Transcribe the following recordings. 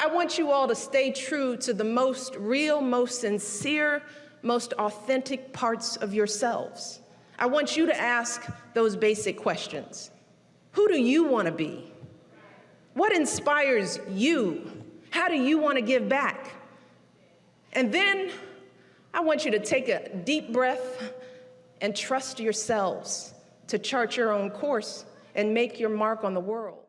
I want you all to stay true to the most real, most sincere, most authentic parts of yourselves. I want you to ask those basic questions. Who do you want to be? What inspires you? How do you want to give back? And then I want you to take a deep breath and trust yourselves to chart your own course and make your mark on the world.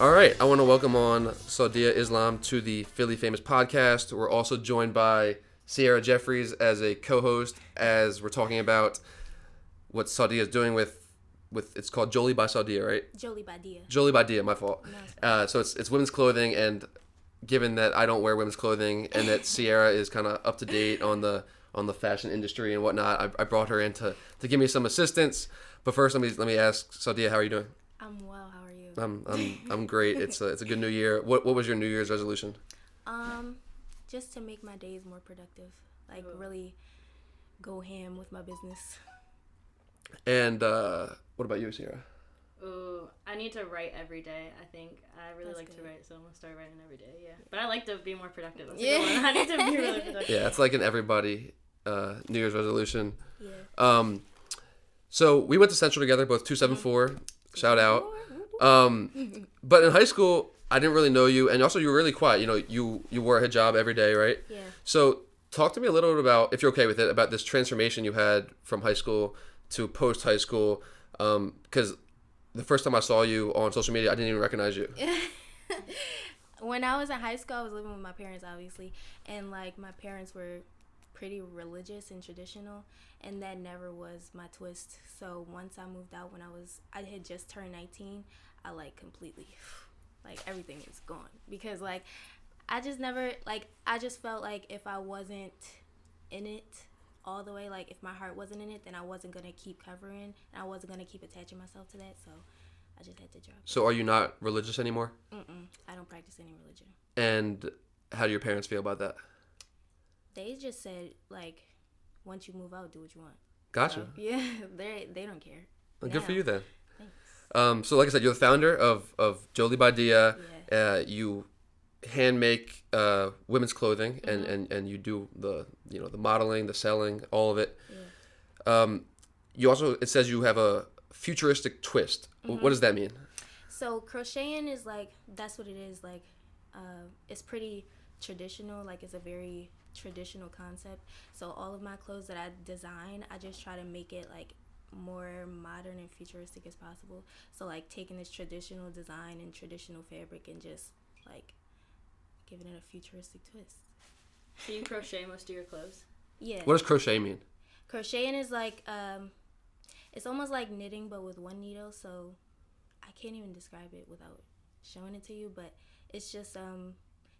All right, I want to welcome on Saudia Islam to the Philly Famous podcast. We're also joined by Sierra Jeffries as a co-host as we're talking about what Saudia is doing with it's called Jolie By Dia, right? Jolie By Dia. Jolie By Dia, my fault. No, so it's women's clothing, and given that I don't wear women's clothing and that Sierra is kind of up to date on the fashion industry and whatnot, I brought her in to give me some assistance. But first, let me ask Saudia, how are you doing? I'm well. How are you? I'm great. It's a good new year. What was your New Year's resolution? Just to make my days more productive. Like really go ham with my business. And what about you, Sierra? Ooh, I need to write every day, I think. I really like to write, so I'm going to start writing every day, yeah. But I like to be more productive. That's a good one. I need to be really productive. Yeah, it's like an everybody New Year's resolution. Yeah. So we went to Central together, both 274. Shout out. But in high school, I didn't really know you, and also you were really quiet. You know, you wore a hijab every day, right? Yeah. So talk to me a little bit about, if you're okay with it, about this transformation you had from high school to post high school. Because the first time I saw you on social media, I didn't even recognize you. When I was in high school, I was living with my parents, obviously, and like my parents were pretty religious and traditional, and that never was my twist. So once I moved out when I had just turned 19, I like completely, like everything was gone, because like I just never, like I just felt like if I wasn't in it all the way, like if my heart wasn't in it, then I wasn't going to keep covering, and I wasn't going to keep attaching myself to that, so I just had to drop it. So are you not religious anymore? I don't practice any religion. And how do your parents feel about that? They just said, like, once you move out, do what you want. Gotcha. So, yeah, they don't care. Well, good for you then. Thanks. So like I said, you're the founder of Jolie By Dia. Yeah. You hand make women's clothing, and you do the modeling, the selling, all of it. Yeah. You also, it says you have a futuristic twist. What does that mean? So crocheting is like, that's what it is. Like, it's pretty traditional. Like, it's a very traditional concept. So all of my clothes that I design, I just try to make it like more modern and futuristic as possible. So like taking this traditional design and traditional fabric and just like giving it a futuristic twist. So you crochet most of your clothes? Yeah. What does crochet mean? Crocheting is like, it's almost like knitting but with one needle. So I can't even describe it without showing it to you, but it's just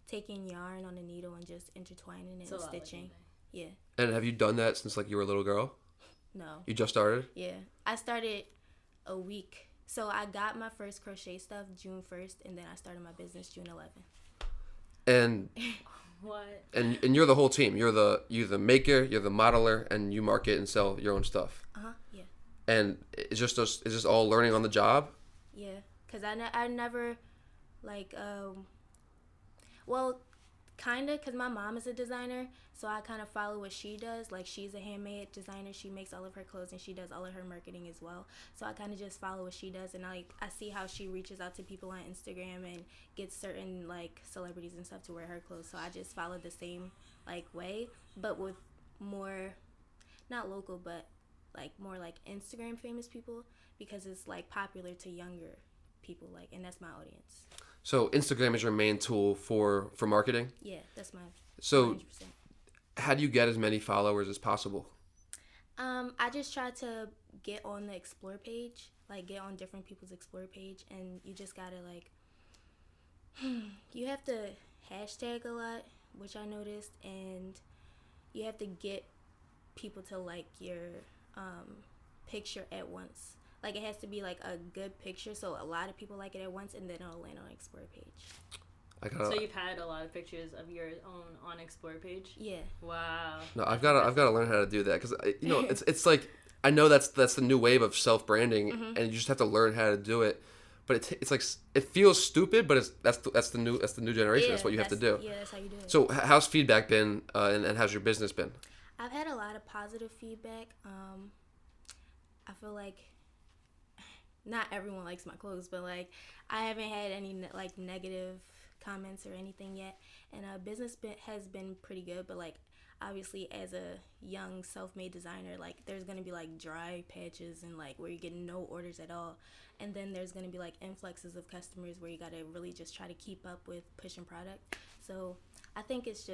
taking yarn on a needle and just intertwining it and stitching. Yeah. And have you done that since like you were a little girl? No. You just started? Yeah. I started a week. So I got my first crochet stuff June 1st, and then I started my business June 11th. And what? And you're the whole team. You're the maker, you're the modeler, and you market and sell your own stuff. Yeah. And it's just all learning on the job? Yeah. Cuz I never like well, kind of, because my mom is a designer, so I kind of follow what she does. Like, she's a handmade designer. She makes all of her clothes, and she does all of her marketing as well. So I kind of just follow what she does, and I see how she reaches out to people on Instagram and gets certain, like, celebrities and stuff to wear her clothes. So I just follow the same, like, way, but with more, not local, but, like, more, like, Instagram famous people, because it's, like, popular to younger people, like, and that's my audience. So Instagram is your main tool for marketing? Yeah, that's my 100%. So how do you get as many followers as possible? I just try to get on the explore page. like get on different people's explore page, and you just gotta like you have to hashtag a lot, which I noticed, and you have to get people to like your picture at once. Like, it has to be like a good picture, so a lot of people like it at once, and then it'll land on explore page. So you've had a lot of pictures of your own on explore page? Yeah. Wow. No, I've got to learn how to do that, because it's like, I know that's the new wave of self branding, and you just have to learn how to do it. But it's like, it feels stupid, but that's the new generation. That's what you have to do. Yeah, that's how you do it. So how's feedback been, and how's your business been? I've had a lot of positive feedback. I feel like not everyone likes my clothes, but like I haven't had any like negative comments or anything yet. And business has been pretty good, but like obviously as a young self-made designer, like there's gonna be like dry patches and like where you get no orders at all, and then there's gonna be like influxes of customers where you gotta really just try to keep up with pushing product. So I think it's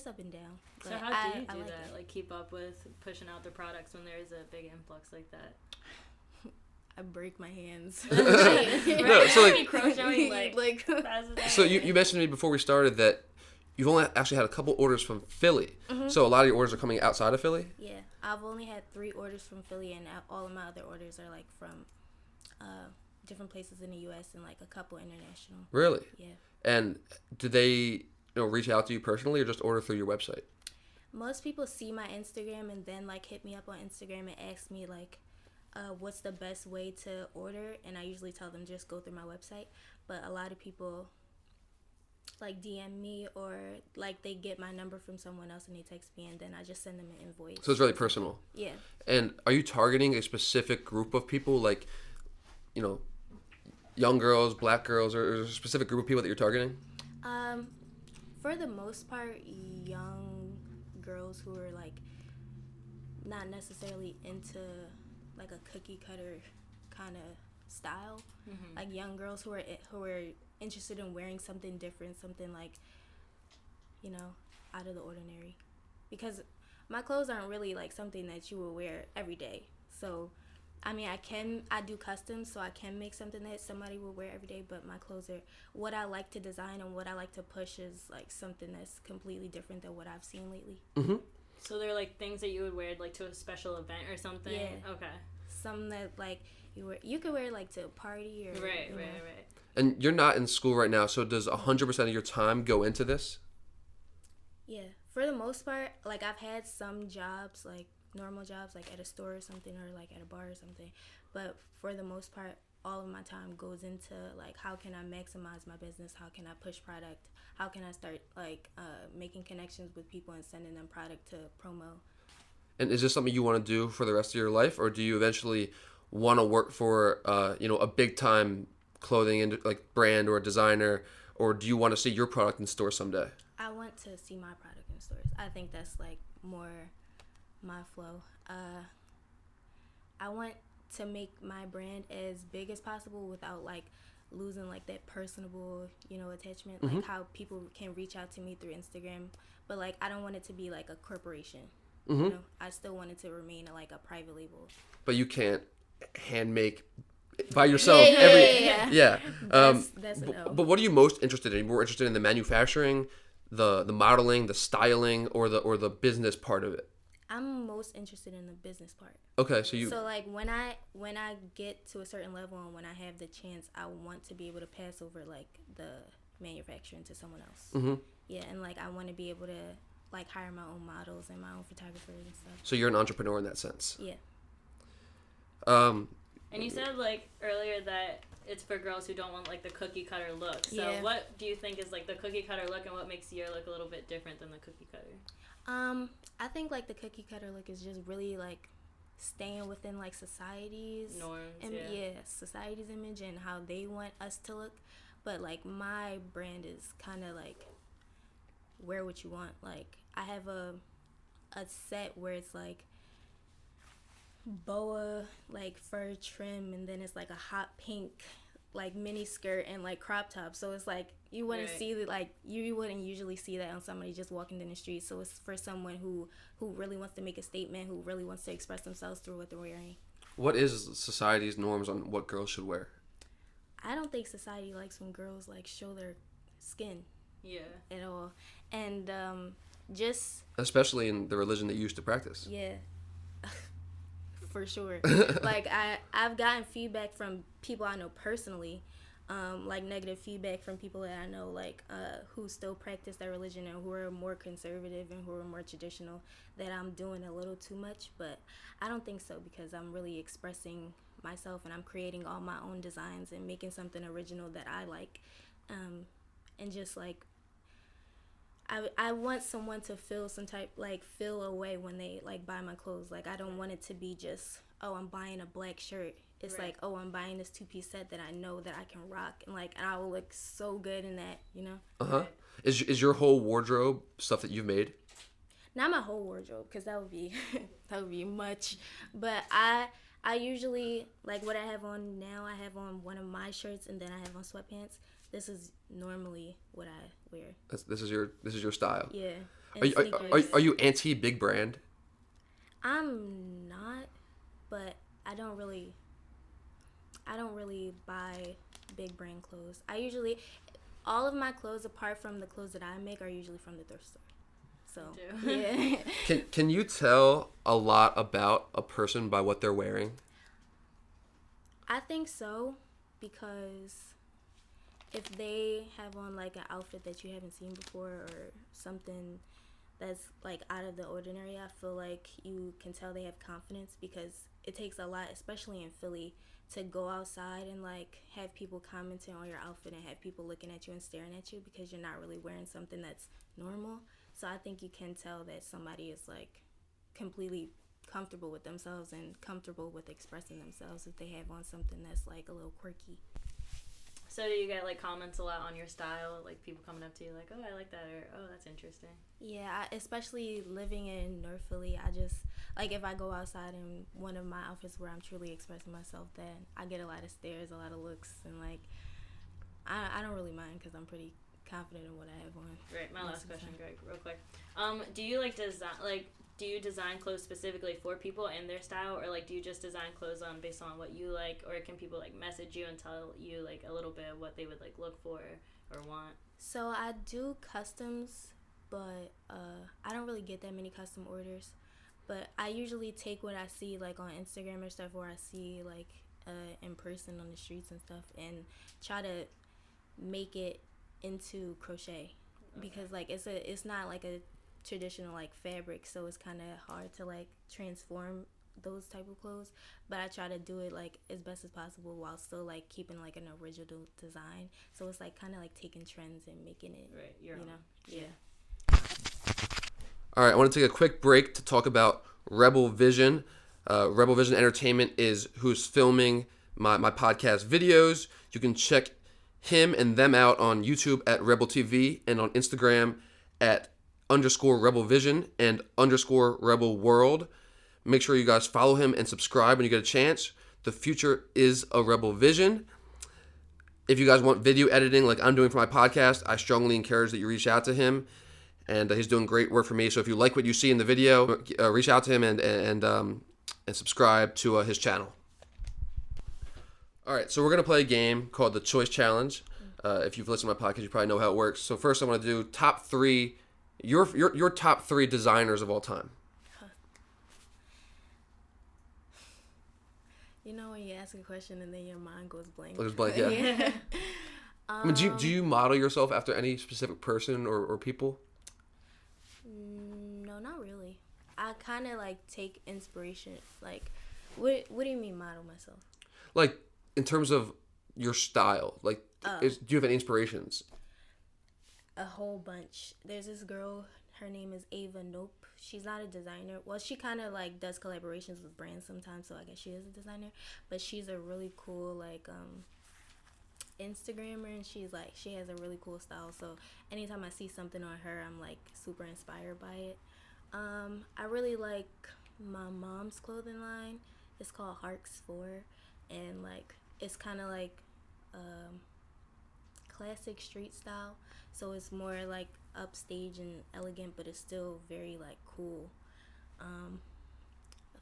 up and down. So how do you do like that? Like keep up with pushing out the products when there's a big influx like that? I break my hands. No, so like crocheting so you mentioned to me before we started that you've only actually had a couple orders from Philly. So a lot of your orders are coming outside of Philly? Yeah, I've only had 3 orders from Philly, and all of my other orders are like from different places in the U.S. and like a couple international. Really? Yeah. And do they reach out to you personally, or just order through your website? Most people see my Instagram and then like hit me up on Instagram and ask me like what's the best way to order, and I usually tell them just go through my website. But a lot of people like DM me, or like they get my number from someone else and they text me, and then I just send them an invoice. So it's really personal. Yeah. And are you targeting a specific group of people, like young girls, black girls, or is there a specific group of people that you're targeting? For the most part, young girls who are like not necessarily into like a cookie cutter kind of style. Like young girls who are interested in wearing something different, something like out of the ordinary, because my clothes aren't really like something that you will wear every day. So I mean, I do customs, so I can make something that somebody will wear every day, but my clothes are what I like to design, and what I like to push is like something that's completely different than what I've seen lately. So they're like things that you would wear like to a special event or something? Yeah. Okay. Something that like you could wear like to a party or Right. And you're not in school right now, so does 100% of your time go into this? Yeah, for the most part. Like I've had some jobs, like normal jobs, like at a store or something, or like at a bar or something, but for the most part all of my time goes into like how can I maximize my business, how can I push product, how can I start like making connections with people and sending them product to promo. And is this something you want to do for the rest of your life, or do you eventually want to work for a big time clothing and like brand or a designer, or do you want to see your product in store someday? I want to see my product in stores. I think that's like more my flow. I want to make my brand as big as possible without like losing like that personable attachment, like how people can reach out to me through Instagram, but like I don't want it to be like a corporation. I still want it to remain like a private label. But you can't hand make by yourself That's a no. But what are you most interested in? Are you more interested in the manufacturing, the modeling, the styling, or the business part of it? I'm most interested in the business part. Okay, so like when I get to a certain level and when I have the chance, I want to be able to pass over like the manufacturing to someone else. Yeah, and like I want to be able to like hire my own models and my own photographers and stuff. So you're an entrepreneur in that sense. Yeah. And you said like earlier that it's for girls who don't want like the cookie cutter look. So what do you think is like the cookie cutter look, and what makes your look a little bit different than the cookie cutter? I think like the cookie cutter look is just really like staying within like society's norms, society's image and how they want us to look. But like my brand is kind of like wear what you want. Like I have a set where it's like boa like fur trim, and then it's like a hot pink like mini skirt and like crop top. So it's like you wouldn't see that, like you wouldn't usually see that on somebody just walking down the street. So it's for someone who really wants to make a statement, who really wants to express themselves through what they're wearing. What is society's norms on what girls should wear? I don't think society likes when girls like show their skin. Yeah. At all. And just Especially in the religion that you used to practice. yeah. For sure. Like I've gotten feedback from people I know personally, like negative feedback from people that I know, like who still practice their religion and who are more conservative and who are more traditional, that I'm doing a little too much. But I don't think so, because I'm really expressing myself and I'm creating all my own designs and making something original that I like, and just like I want someone to feel some type, like feel a way when they like buy my clothes. Like I don't want it to be just, oh, I'm buying a black shirt. It's Right. like, oh, I'm buying this 2-piece set that I know that I can rock, and like I will look so good in that, you know. Uh-huh. Is your whole wardrobe stuff that you've made? Not my whole wardrobe, because that would be that would be much. But I usually, like what I have on now, I have on one of my shirts and then I have on sweatpants. This is normally what I wear. This is your style. Yeah. And Are sneakers. are you anti big brand? I'm not, but I don't really buy big brand clothes. All of my clothes, apart from the clothes that I make, are usually from the thrift store. So, yeah. Can you tell a lot about a person by what they're wearing? I think so, because if they have on like an outfit that you haven't seen before or something that's like out of the ordinary, I feel like you can tell they have confidence, because it takes a lot, especially in Philly, to go outside and like have people commenting on your outfit and have people looking at you and staring at you because you're not really wearing something that's normal. So I think you can tell that somebody is like completely comfortable with themselves and comfortable with expressing themselves if they have on something that's like a little quirky. So do you get like comments a lot on your style, like people coming up to you like, oh, I like that, or oh, that's interesting? Yeah, especially living in North Philly, I just like if I go outside in one of my outfits where I'm truly expressing myself, then I get a lot of stares, a lot of looks, and like I don't really mind because I'm pretty confident in what I have on. Right. My last question, Greg, real quick. Do you like design do you design clothes specifically for people and their style, or like do you just design clothes based on what you like, or can people like message you and tell you like a little bit of what they would like look for or want? So I do customs, but I don't really get that many custom orders. But I usually take what I see like on Instagram or stuff, or I see like in person on the streets and stuff, and try to make it into crochet. Okay. Because like it's not like a traditional like fabric, so it's kind of hard to like transform those type of clothes, but I try to do it like as best as possible while still like keeping like an original design, so it's like kind of like taking trends and making it right, you know. Yeah. All right, I want to take a quick break to talk about Rebel Vision. Rebel Vision Entertainment is who's filming my podcast videos. You can check him and them out on YouTube at Rebel TV and on Instagram at _Rebel Vision and _Rebel World. Make sure you guys follow him and subscribe when you get a chance. The future is a Rebel Vision. If you guys want video editing like I'm doing for my podcast, I strongly encourage that you reach out to him. And he's doing great work for me. So if you like what you see in the video, reach out to him and subscribe to his channel. All right, so we're gonna play a game called the Choice Challenge. If you've listened to my podcast, you probably know how it works. So first, I want to do top 3. Your top 3 designers of all time. You know when you ask a question and then your mind goes blank. Goes blank, yeah. Yeah. I mean, do you model yourself after any specific person or people? No, not really. I kind of like take inspiration. Like, what do you mean model myself? Like in terms of your style, like do you have any inspirations? A whole bunch. There's this girl, her name is Ava Nope. She's not a designer. Well, she kind of like does collaborations with brands sometimes, so I guess she is a designer. But she's a really cool like Instagrammer, and she has a really cool style. So anytime I see something on her, I'm like super inspired by it. I really like my mom's clothing line. It's called Harks 4, and like it's kind of like classic street style, so it's more like upstage and elegant, but it's still very like cool. A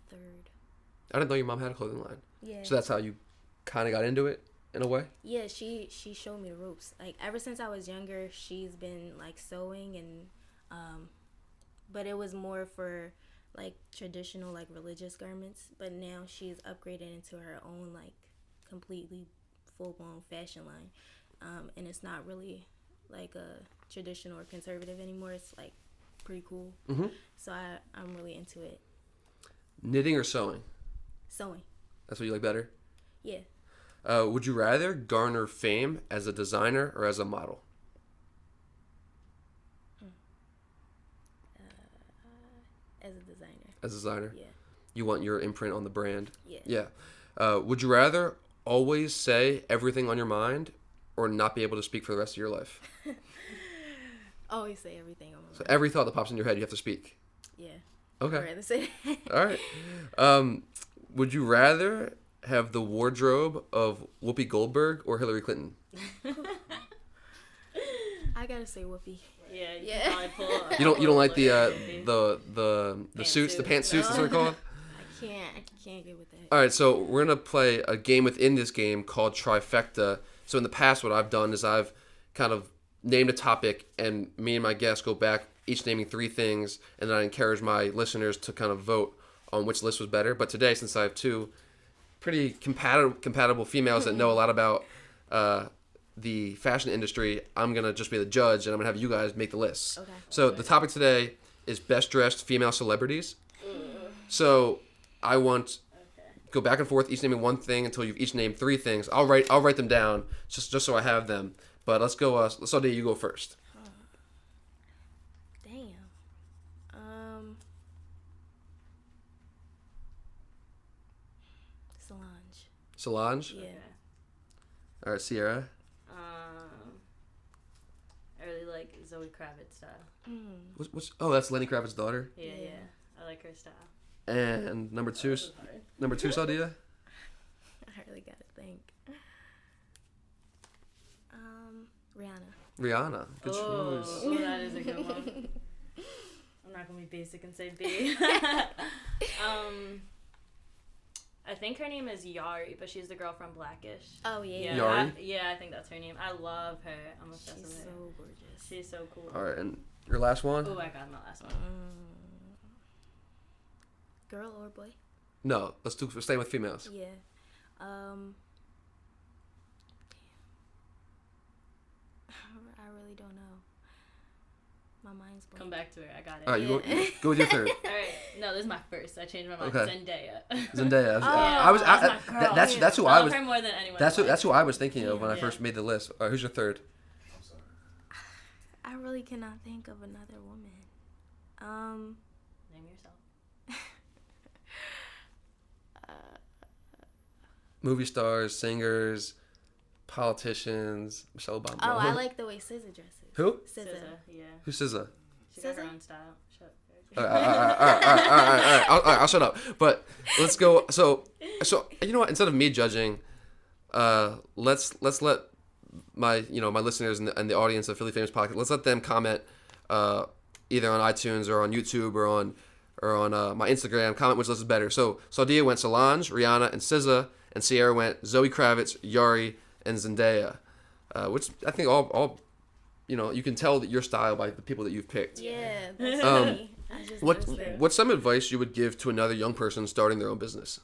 third. I didn't know your mom had a clothing line. Yeah. So that's how you kind of got into it in a way. Yeah, she showed me the ropes. Like ever since I was younger, she's been like sewing and but it was more for like traditional like religious garments, but now she's upgraded into her own like completely full-blown fashion line. And it's not really like a traditional or conservative anymore. It's like pretty cool. Mm-hmm. So I'm really into it. Knitting or sewing? Sewing. That's what you like better? Yeah. Would you rather garner fame as a designer or as a model? As a designer. As a designer? Yeah. You want your imprint on the brand? Yeah. Yeah. Would you rather always say everything on your mind or not be able to speak for the rest of your life? Always say everything on my mind. So every thought that pops in your head, you have to speak. Yeah. Okay. I'd rather say that. All right. Would you rather have the wardrobe of Whoopi Goldberg or Hillary Clinton? I gotta say Whoopi. Yeah, you Yeah. can probably pull a You don't like look at Whoopi. the suits, the pantsuits, that's what they're called? I can't get with that. All right, so we're going to play a game within this game called Trifecta. So in the past, what I've done is I've kind of named a topic, and me and my guests go back, each naming 3 things, and then I encourage my listeners to kind of vote on which list was better. But today, since I have 2 pretty compatible females that know a lot about the fashion industry, I'm going to just be the judge, and I'm going to have you guys make the lists. Okay. So the topic today is best dressed female celebrities. So I want go back and forth, each naming 1 thing until you've each named 3 things. I'll write them down just so I have them. But let's go. Saudia, you go first. Damn. Solange. Yeah. All right, Sierra. I really like Zoe Kravitz style. Oh, that's Lenny Kravitz's daughter. Yeah, Yeah. I like her style. And number 2, Saudia. I really gotta think. Rihanna. Rihanna. Good choice. Oh, that is a good one. I'm not gonna be basic and say B. I think her name is Yari, but she's the girl from Blackish. Oh yeah. Yari? I think that's her name. I love her. I'm obsessed She's with her. so gorgeous. She's so cool. All right, and your last one? Oh, I got my last one. Girl or boy? No, let's stay with females. Yeah. I really don't know. My mind's blank. Come back to her. I got it. All right, you go with your third. All right. No, this is my first. I changed my mind. Okay. Zendaya. Zendaya. that's my girl. That's who I I love was. her more than anyone. That's who I was thinking of when I Yeah. first made the list. All right, who's your third? I really cannot think of another woman. Name yourself. Movie stars, singers, politicians. Michelle Obama. Oh, I like the way SZA dresses. Who? SZA. Yeah. Who's SZA? She got her SZA? own style. Shut up. All right, I'll shut up. But let's go. So you know what? Instead of me judging, let's let my listeners and the audience of Philly Famous Podcast, let's let them comment either on iTunes or on YouTube or on my Instagram. Comment which list is better. So Saudia went Solange, Rihanna, and SZA, and Sierra went Zoe Kravitz, Yari, and Zendaya, which I think all you can tell that your style by the people that you've picked. Yeah, that's me. I just noticed that. What's some advice you would give to another young person starting their own business?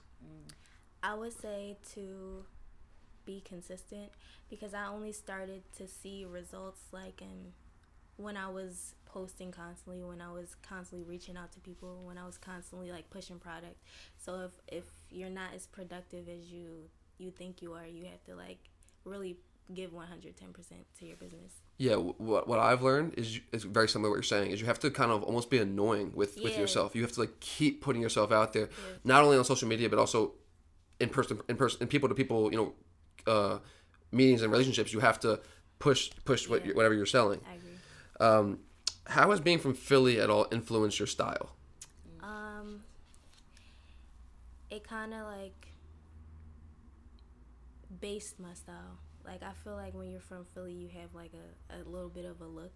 I would say to be consistent, because I only started to see results like when I was posting constantly, when I was constantly reaching out to people, when I was constantly like pushing product. So if you're not as productive as you think you are, you have to like really give 110% to your business. Yeah, what I've learned is very similar to what you're saying. Is you have to kind of almost be annoying with yourself. You have to like keep putting yourself out there, not only on social media but also in person, people to people. Meetings and relationships. You have to push whatever you're selling. I agree. How has being from Philly at all influenced your style? It kind of like based my style. Like I feel like when you're from Philly, you have like a little bit of a look.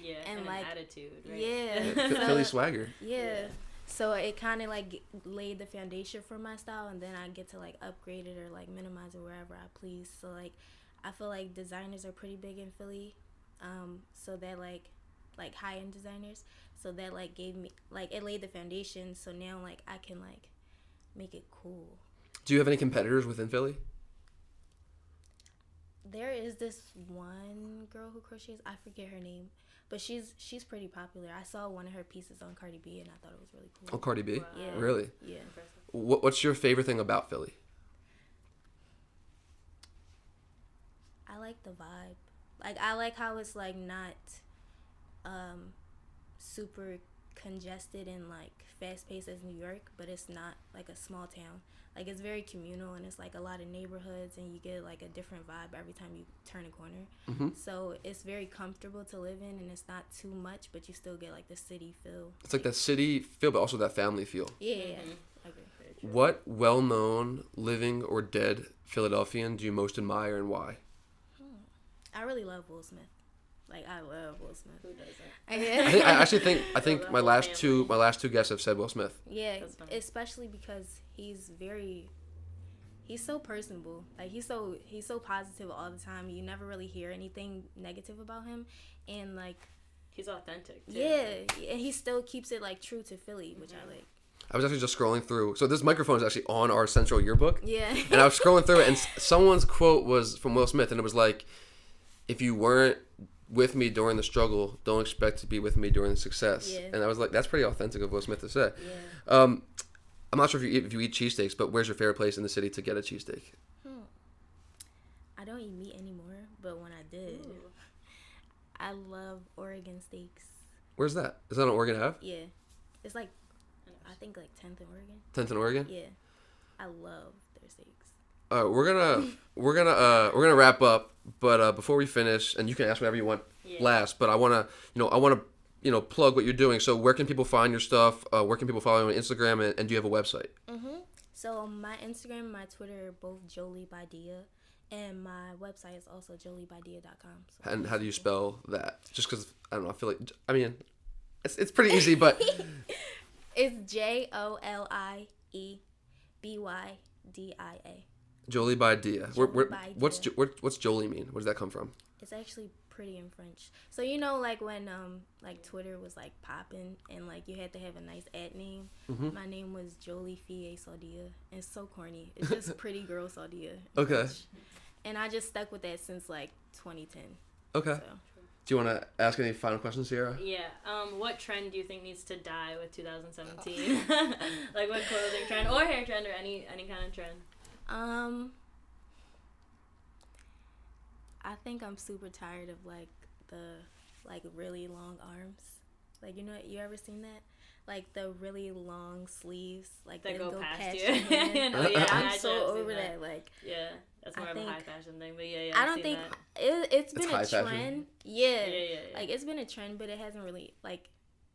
Yeah, And and like an attitude, right? Yeah. Philly swagger. Yeah. So it kind of like laid the foundation for my style, and then I get to like upgrade it or like minimize it wherever I please. So like I feel like designers are pretty big in Philly, so that like high-end designers, so that like gave me like it laid the foundation, so now like I can like make it cool. Do you have any competitors within Philly? There is this one girl who crochets, I forget her name, but she's pretty popular. I saw one of her pieces on Cardi B and I thought it was really cool. Oh, Cardi B? Wow. Yeah. Really? Yeah. What's your favorite thing about Philly? I like the vibe. Like I like how it's like not super congested and like fast paced as New York, but it's not like a small town. Like it's very communal and it's like a lot of neighborhoods and you get like a different vibe every time you turn a corner. Mm-hmm. So it's very comfortable to live in and it's not too much, but you still get like the city feel. It's like that city feel, but also that family feel. Yeah, Mm-hmm. I agree. What well-known, living or dead Philadelphian do you most admire and why? I really love Will Smith. Like I love Will Smith. Who doesn't? I think my last two guests have said Will Smith. Yeah, That's funny. especially because he's so personable. Like he's so positive all the time. You never really hear anything negative about him, and like He's authentic too. yeah, and he still keeps it like true to Philly, which I like. I was actually just scrolling through. So this microphone is actually on our central yearbook. Yeah. And I was scrolling through it, and someone's quote was from Will Smith, and it was like, "If you weren't with me during the struggle, don't expect to be with me during the success." Yeah. And I was like, that's pretty authentic of Will Smith to say. Yeah. I'm not sure if you eat cheesesteaks, but where's your favorite place in the city to get a cheesesteak? I don't eat meat anymore, but when I did, I love Oregon steaks. Where's that? Is that on Oregon Ave? Yeah, it's like I think like 10th in Oregon. 10th and Oregon? Yeah, I love their steaks. We're gonna wrap up, but before we finish, and you can ask whatever you want last, but I wanna plug what you're doing. So where can people find your stuff? Where can people follow you on Instagram, and do you have a website? So my Instagram and my Twitter are both Jolie By Dia, and my website is also JolieByDia.com. So And how do you spell that? Just because I don't know, I feel like it's pretty easy, but it's JolieByDia. Jolie By Dia. Jolie By Dia. What's Jolie mean? Where does that come from? It's actually pretty in French. So you know, like when like Twitter was like popping and like you had to have a nice ad name. My name was Jolie Saudia, and it's so corny. It's just pretty girl Saudia. Okay. And I just stuck with that since like 2010. Okay. So. Do you want to ask any final questions, Sierra? Yeah. What trend do you think needs to die with 2017? Like what clothing trend or hair trend or any kind of trend? I think I'm super tired of like the like really long arms. Like you ever seen that? Like the really long sleeves, like That go past your you. hand. Oh, yeah, I'm I've so seen over that. that. Like Yeah, that's more I of a think- high fashion thing, but yeah, I I've don't seen think that. it's been high a fashion. trend. Yeah. Yeah. Like it's been a trend, but it hasn't really like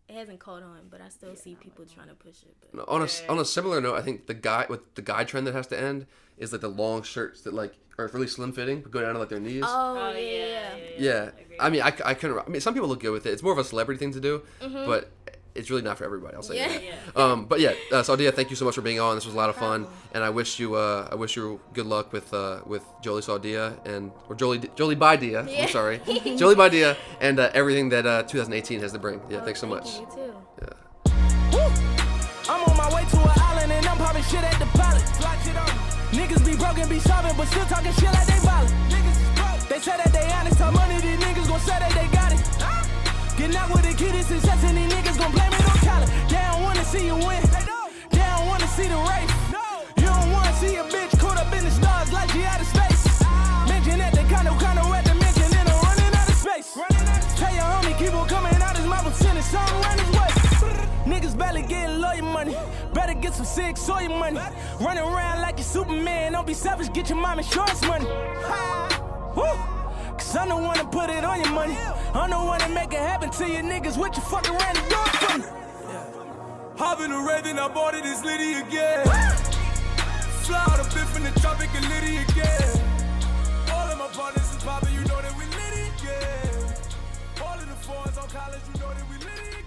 it hasn't caught on. But I still see people trying to push it. But On a similar note, I think the guy trend that has to end is like the long shirts that like are really slim fitting but go down to like their knees. oh Yeah. Agree. I mean, I couldn't. I mean, some people look good with it. It's more of a celebrity thing to do, but it's really not for everybody. I'll say Yeah. that. Yeah. But yeah, Saudia, thank you so much for being on. This was a lot of fun, and I wish you good luck with Jolie Saudia or Jolie By Dia. Yeah. I'm sorry, Jolie By Dia, and everything that 2018 has to bring. Yeah, thanks so thank much. You too. Yeah. I'm on my way to an island and I'm popping shit at the pilot. Niggas be broken, be sobbing, but still talking shit like they violent. They say that they honest, talk money, these niggas gon' say that they got it. Getting out with the kid is success and these niggas gon' blame it on talent. They don't wanna see you win. They don't wanna see the race. You don't wanna see a bitch caught up in the stars like she out of space. Mention that they kinda at the mention and I'm running out of space. Tell your homie keep on coming out his mouth and sending something around his way. Niggas barely getting lawyer money. Better get some sick soy money. Running around like you Superman. Don't be selfish, get your mom insurance money. Woo! Cause I'm the one to put it on your money. I'm the one to make it happen to you niggas. What you fucking ran the door for me? Hop in the Raven, I bought it, it's Liddy again. Fly out a bit from the tropic and Liddy again. All of my partners is poppin', you know that we Liddy again. All of the fours on college, you know that we Liddy again.